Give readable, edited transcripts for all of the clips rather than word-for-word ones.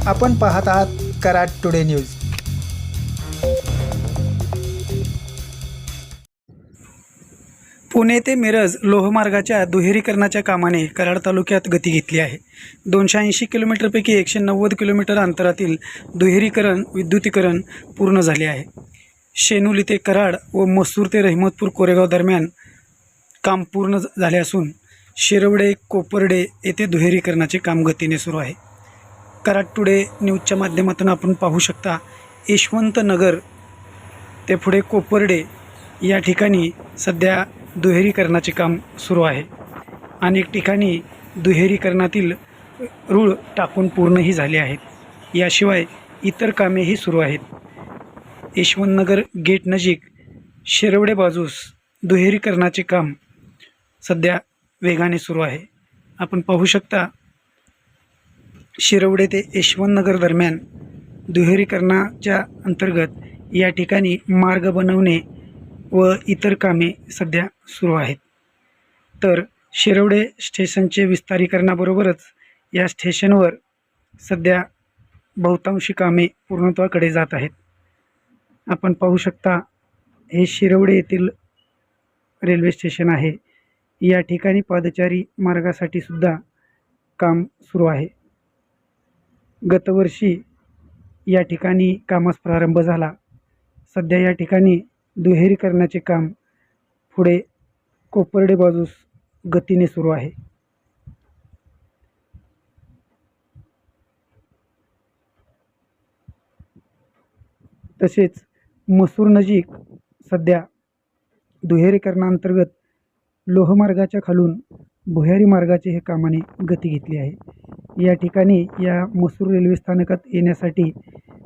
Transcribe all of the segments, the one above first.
आपण पाहत आहात कराड टुडे न्यूज। पुणे ते मिरज लोहमार्गाच्या दुहेरीकरणाच्या कामाने कराड तालुक्यात गती घेतली आहे। 280 किलोमीटरपैकी 190 किलोमीटर अंतरातील दुहेरीकरण विद्युतीकरण पूर्ण झाले आहे। शेनुली ते कराड व मसूर ते रहिमतपूर कोरेगाव दरम्यान काम पूर्ण झाले असून शिरवडे कोपर्डे येथे दुहेरीकरणाचे काम गतीने सुरू आहे। कराड टुडे न्यूजच्या माध्यमातून आपण पाहू शकता, यशवंत नगर ते पुढे कोपर्डे या ठिकाणी सध्या दुहेरीकरणाचे काम सुरू आहे। अनेक ठिकाणी दुहेरीकरणातील रूळ टाकून पूर्णही झाले आहेत। याशिवाय इतर कामेही सुरू आहेत। यशवंतनगर गेट नजीक शिरवडे बाजूस दुहेरीकरणाचे काम सध्या वेगाने सुरू आहे। आपण पाहू शकता, शिरवडे ते यशवंतनगर दरम्यान दुहेरीकरणाच्या अंतर्गत या ठिकाणी मार्ग बनवणे व इतर कामे सध्या सुरू आहेत। तर शिरवडे स्टेशनचे विस्तारीकरणाबरोबरच या स्टेशनवर सध्या बहुतांशी कामे पूर्णत्वाकडे जात आहेत। आपण पाहू शकता, हे शिरवडे येथील रेल्वे स्टेशन आहे। या ठिकाणी पादचारी मार्गासाठी सुद्धा काम सुरू आहे। गतवर्षी या ठिकाणी कामास प्रारंभ झाला। सध्या या ठिकाणी दुहेरीकरणाचे काम पुढे कोपर्डे बाजूस गतीने सुरू आहे। तसेच मसूर नजीक सध्या दुहेरीकरणांतर्गत लोहमार्गाच्या खालून भुयारी मार्गाचे हे कामाने गती घेतली आहे। या ठिकाणी या मसूर रेल्वे स्थानकात येण्यासाठी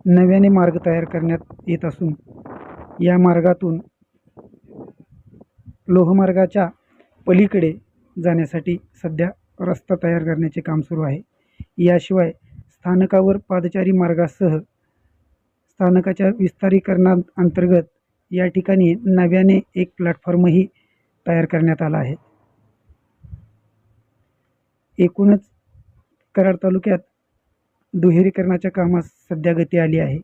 नव्याने मार्ग तयार करण्यात येत असून या मार्गातून लोहमार्गाच्या पलीकडे जाण्यासाठी सध्या रस्ता तयार करण्याचे काम सुरू आहे। याशिवाय स्थानकावर पादचारी मार्गासह स्थानकाच्या विस्तारीकरणाअंतर्गत या ठिकाणी नव्याने एक प्लॅटफॉर्मही तयार करण्यात आला आहे। एकूणच कराड तालुक्यात दुहेरीकरणाच्या कामास सध्या गती आली आहे।